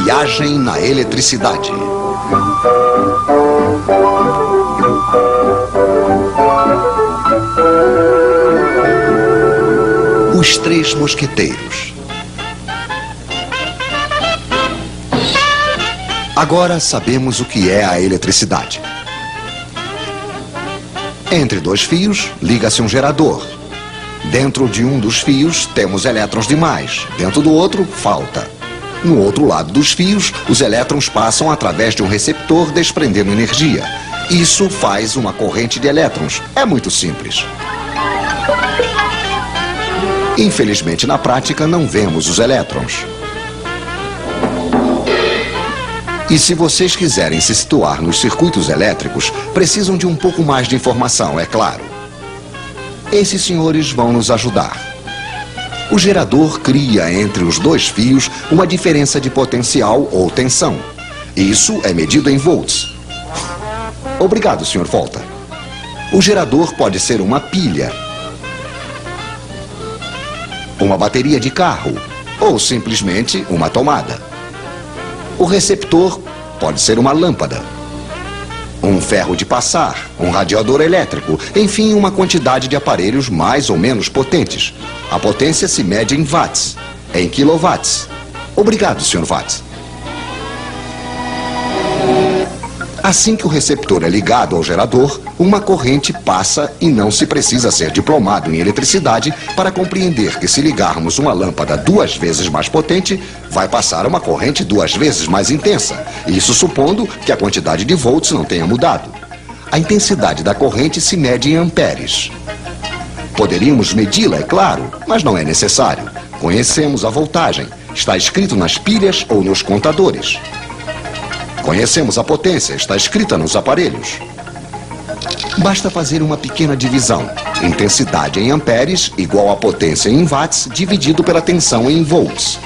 Viagem na eletricidade. Os Três Mosqueteiros. Agora sabemos o que é a eletricidade. Entre dois fios, liga-se um gerador. Dentro de um dos fios, temos elétrons demais. Dentro do outro, falta. No outro lado dos fios, os elétrons passam através de um receptor, desprendendo energia. Isso faz uma corrente de elétrons. É muito simples. Infelizmente, na prática, não vemos os elétrons. E se vocês quiserem se situar nos circuitos elétricos, precisam de um pouco mais de informação, é claro. Esses senhores vão nos ajudar. O gerador cria entre os dois fios uma diferença de potencial ou tensão. Isso é medido em volts. Obrigado, Sr. Volta. O gerador pode ser uma pilha, uma bateria de carro ou simplesmente uma tomada. O receptor pode ser uma lâmpada, um ferro de passar, um radiador elétrico, enfim, uma quantidade de aparelhos mais ou menos potentes. A potência se mede em watts, em quilowatts. Obrigado, Sr. Watts. Assim que o receptor é ligado ao gerador, uma corrente passa e não se precisa ser diplomado em eletricidade para compreender que se ligarmos uma lâmpada 2 vezes mais potente, vai passar uma corrente 2 vezes mais intensa. Isso supondo que a quantidade de volts não tenha mudado. A intensidade da corrente se mede em amperes. Poderíamos medi-la, é claro, mas não é necessário. Conhecemos a voltagem. Está escrito nas pilhas ou nos contadores. Conhecemos a potência, está escrita nos aparelhos. Basta fazer uma pequena divisão. Intensidade em amperes igual a potência em watts dividido pela tensão em volts.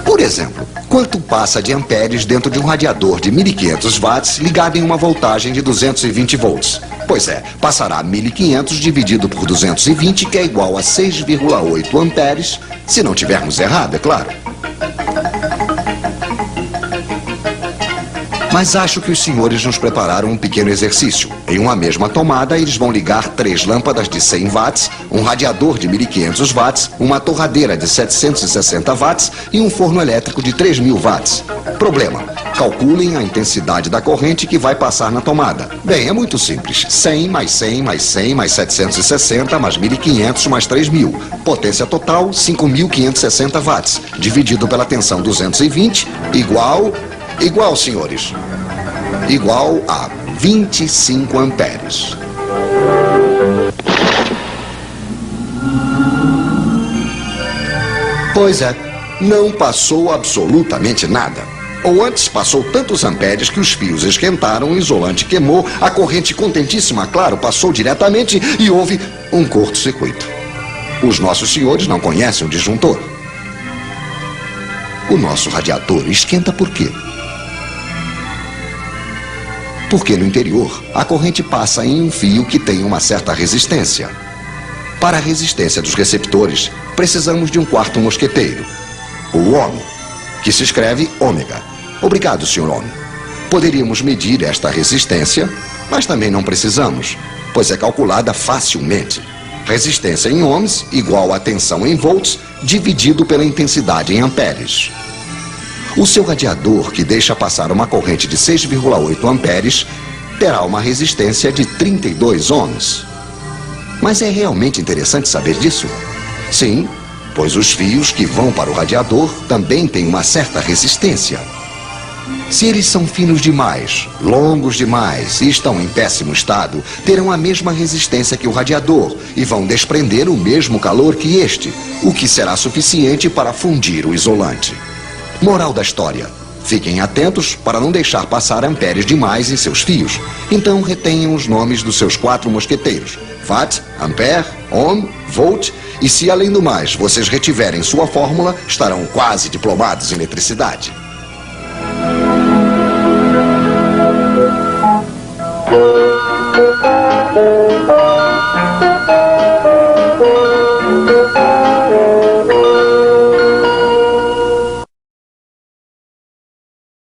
Por exemplo, quanto passa de amperes dentro de um radiador de 1500 watts ligado em uma voltagem de 220 volts? Pois é, passará 1500 dividido por 220, que é igual a 6,8 amperes, se não tivermos errado, é claro. Mas acho que os senhores nos prepararam um pequeno exercício. Em uma mesma tomada, eles vão ligar 3 lâmpadas de 100 watts, um radiador de 1500 watts, uma torradeira de 760 watts e um forno elétrico de 3000 watts. Problema: calculem a intensidade da corrente que vai passar na tomada. Bem, é muito simples. 100 mais 100 mais 100 mais 760 mais 1500 mais 3000. Potência total, 5560 watts. Dividido pela tensão 220, igual, senhores, igual a 25 amperes. Pois é, não passou absolutamente nada. Ou antes, passou tantos amperes que os fios esquentaram, o isolante queimou, a corrente contentíssima, claro, passou diretamente e houve um curto-circuito. Os nossos senhores não conhecem o disjuntor. O nosso radiador esquenta por quê? Porque no interior, a corrente passa em um fio que tem uma certa resistência. Para a resistência dos receptores, precisamos de um quarto mosqueteiro, o ohm, que se escreve ômega. Obrigado, Sr. Ohm. Poderíamos medir esta resistência, mas também não precisamos, pois é calculada facilmente. Resistência em ohms igual a tensão em volts dividido pela intensidade em amperes. O seu radiador, que deixa passar uma corrente de 6,8 amperes, terá uma resistência de 32 ohms. Mas é realmente interessante saber disso? Sim, pois os fios que vão para o radiador também têm uma certa resistência. Se eles são finos demais, longos demais e estão em péssimo estado, terão a mesma resistência que o radiador e vão desprender o mesmo calor que este, o que será suficiente para fundir o isolante. Moral da história: fiquem atentos para não deixar passar amperes demais em seus fios. Então retenham os nomes dos seus 4 mosqueteiros: watt, ampere, ohm, volt. E se além do mais vocês retiverem sua fórmula, estarão quase diplomados em eletricidade.